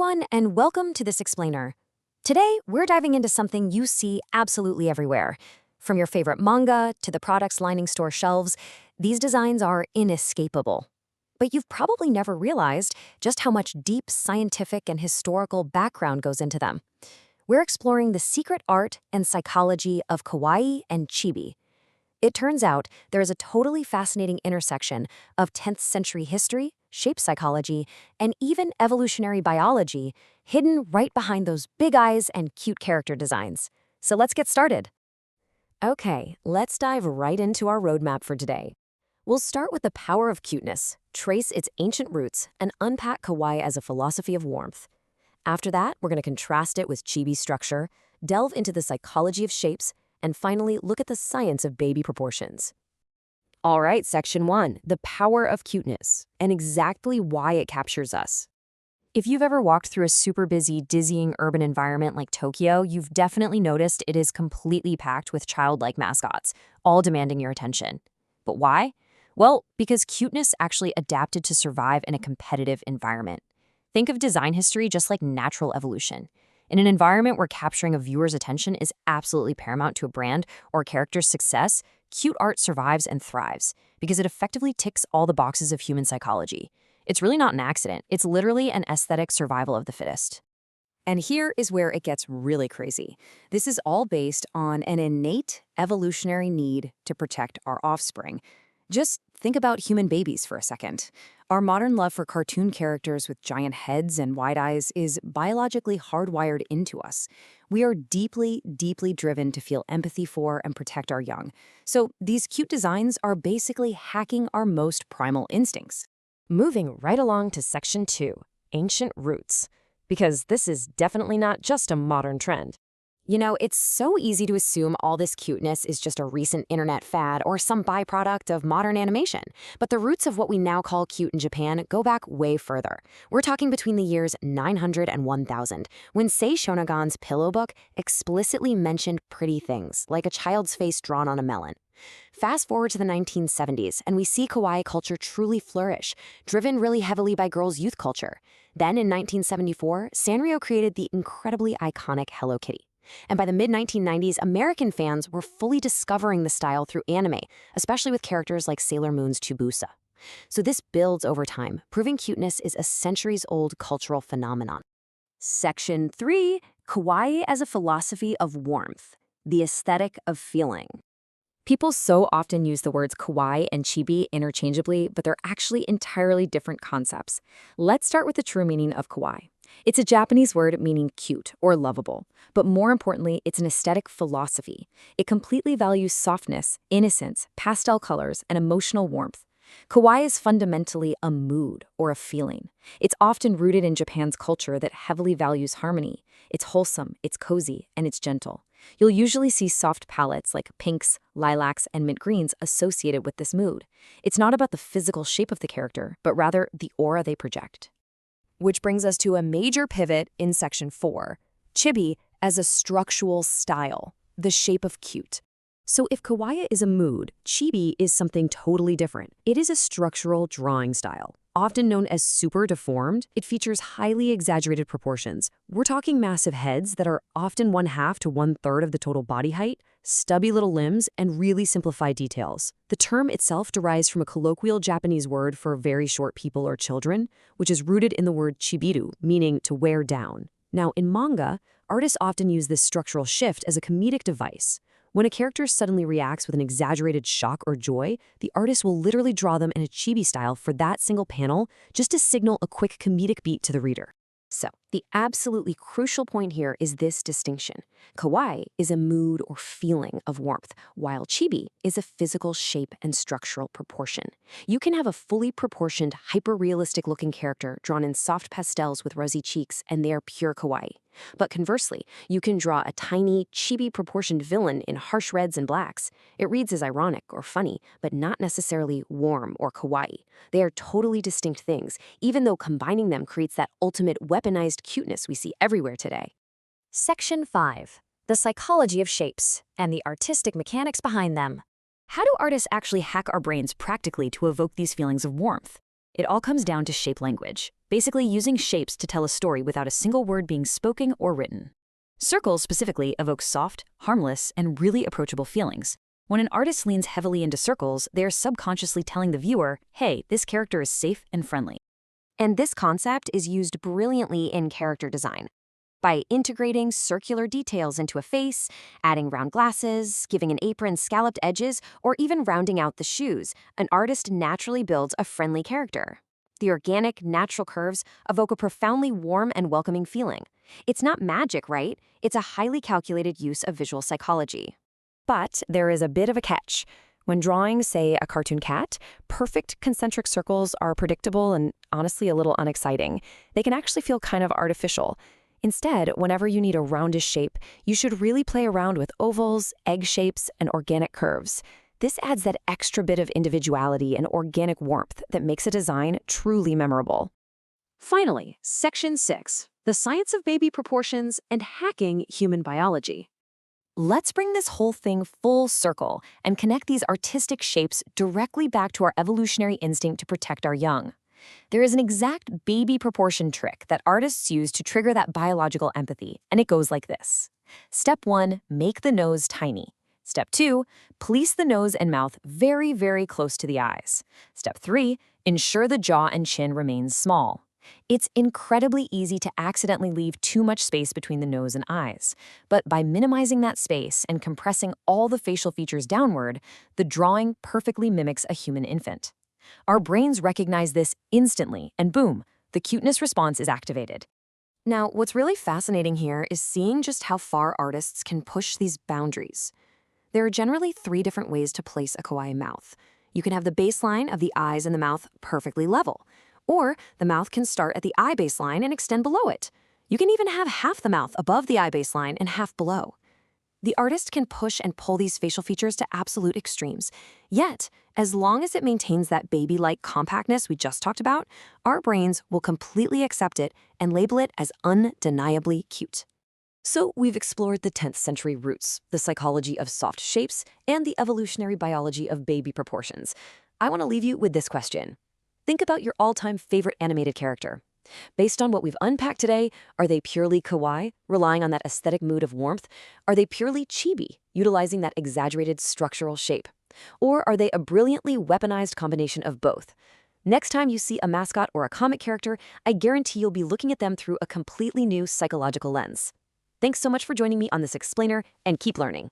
everyone, and welcome to this explainer. Today, we're diving into something you see absolutely everywhere. From your favorite manga to the products lining store shelves, these designs are inescapable. But you've probably never realized just how much deep scientific and historical background goes into them. We're exploring the secret art and psychology of Kawaii and Chibi. It turns out there is a totally fascinating intersection of 10th century history, shape psychology, and even evolutionary biology hidden right behind those big eyes and cute character designs. So let's get started. Okay, let's dive right into our roadmap for today. We'll start with the power of cuteness, trace its ancient roots, and unpack Kawaii as a philosophy of warmth. After that, we're going to contrast it with Chibi's structure, delve into the psychology of shapes, and finally look at the science of baby proportions. All right, section 1, the power of cuteness, and exactly why it captures us. If you've ever walked through a super busy, dizzying urban environment like Tokyo, you've definitely noticed it is completely packed with childlike mascots, all demanding your attention. But why? Well, because cuteness actually adapted to survive in a competitive environment. Think of design history just like natural evolution. In an environment where capturing a viewer's attention is absolutely paramount to a brand or character's success, cute art survives and thrives because it effectively ticks all the boxes of human psychology. It's really not an accident. It's literally an aesthetic survival of the fittest. And here is where it gets really crazy. This is all based on an innate evolutionary need to protect our offspring. Just think about human babies for a second. Our modern love for cartoon characters with giant heads and wide eyes is biologically hardwired into us. We are deeply, deeply driven to feel empathy for and protect our young. So these cute designs are basically hacking our most primal instincts. Moving right along to section 2, ancient roots. Because this is definitely not just a modern trend. You know, it's so easy to assume all this cuteness is just a recent internet fad or some byproduct of modern animation. But the roots of what we now call cute in Japan go back way further. We're talking between the years 900 and 1000, when Sei Shonagon's Pillow Book explicitly mentioned pretty things, like a child's face drawn on a melon. Fast forward to the 1970s, and we see kawaii culture truly flourish, driven really heavily by girls' youth culture. Then in 1974, Sanrio created the incredibly iconic Hello Kitty. And by the mid-1990s, American fans were fully discovering the style through anime, especially with characters like Sailor Moon's Chibusa. So this builds over time, proving cuteness is a centuries-old cultural phenomenon. Section 3, Kawaii as a philosophy of warmth, the aesthetic of feeling. People so often use the words kawaii and chibi interchangeably, but they're actually entirely different concepts. Let's start with the true meaning of kawaii. It's a Japanese word meaning cute or lovable, but more importantly, it's an aesthetic philosophy. It completely values softness, innocence, pastel colors, and emotional warmth. Kawaii is fundamentally a mood or a feeling. It's often rooted in Japan's culture that heavily values harmony. It's wholesome, it's cozy, and it's gentle. You'll usually see soft palettes like pinks, lilacs, and mint greens associated with this mood. It's not about the physical shape of the character, but rather the aura they project. Which brings us to a major pivot in section 4, Chibi as a structural style, the shape of cute. So if kawaii is a mood, chibi is something totally different. It is a structural drawing style. Often known as super deformed, it features highly exaggerated proportions. We're talking massive heads that are often 1/2 to 1/3 of the total body height, stubby little limbs, and really simplified details. The term itself derives from a colloquial Japanese word for very short people or children, which is rooted in the word chibiru, meaning to wear down. Now, in manga, artists often use this structural shift as a comedic device. When a character suddenly reacts with an exaggerated shock or joy, the artist will literally draw them in a chibi style for that single panel just to signal a quick comedic beat to the reader. So, the absolutely crucial point here is this distinction. Kawaii is a mood or feeling of warmth, while chibi is a physical shape and structural proportion. You can have a fully proportioned, hyper-realistic looking character drawn in soft pastels with rosy cheeks, and they are pure kawaii. But conversely, you can draw a tiny, chibi-proportioned villain in harsh reds and blacks. It reads as ironic or funny, but not necessarily warm or kawaii. They are totally distinct things, even though combining them creates that ultimate weaponized cuteness we see everywhere today. Section 5. The psychology of shapes and the artistic mechanics behind them. How do artists actually hack our brains practically to evoke these feelings of warmth? It all comes down to shape language. basically using shapes to tell a story without a single word being spoken or written. Circles specifically evoke soft, harmless, and really approachable feelings. When an artist leans heavily into circles, they are subconsciously telling the viewer, hey, this character is safe and friendly. And this concept is used brilliantly in character design. By integrating circular details into a face, adding round glasses, giving an apron scalloped edges, or even rounding out the shoes, an artist naturally builds a friendly character. The organic, natural curves evoke a profoundly warm and welcoming feeling. It's not magic, right? It's a highly calculated use of visual psychology. But there is a bit of a catch. When drawing, say, a cartoon cat, perfect concentric circles are predictable and honestly a little unexciting. They can actually feel kind of artificial. Instead, whenever you need a roundish shape, you should really play around with ovals, egg shapes, and organic curves. This adds that extra bit of individuality and organic warmth that makes a design truly memorable. Finally, Section 6, the science of baby proportions and hacking human biology. Let's bring this whole thing full circle and connect these artistic shapes directly back to our evolutionary instinct to protect our young. There is an exact baby proportion trick that artists use to trigger that biological empathy, and it goes like this. Step 1, make the nose tiny. Step 2, place the nose and mouth very, very close to the eyes. Step 3, ensure the jaw and chin remains small. It's incredibly easy to accidentally leave too much space between the nose and eyes, but by minimizing that space and compressing all the facial features downward, the drawing perfectly mimics a human infant. Our brains recognize this instantly, and boom, the cuteness response is activated. Now, what's really fascinating here is seeing just how far artists can push these boundaries. There are generally 3 different ways to place a kawaii mouth. You can have the baseline of the eyes and the mouth perfectly level, or the mouth can start at the eye baseline and extend below it. You can even have half the mouth above the eye baseline and half below. The artist can push and pull these facial features to absolute extremes. Yet, as long as it maintains that baby-like compactness we just talked about, our brains will completely accept it and label it as undeniably cute. So we've explored the 10th century roots, the psychology of soft shapes, and the evolutionary biology of baby proportions. I want to leave you with this question. Think about your all-time favorite animated character. Based on what we've unpacked today, are they purely kawaii, relying on that aesthetic mood of warmth? Are they purely chibi, utilizing that exaggerated structural shape? Or are they a brilliantly weaponized combination of both? Next time you see a mascot or a comic character, I guarantee you'll be looking at them through a completely new psychological lens. Thanks so much for joining me on this explainer, and keep learning.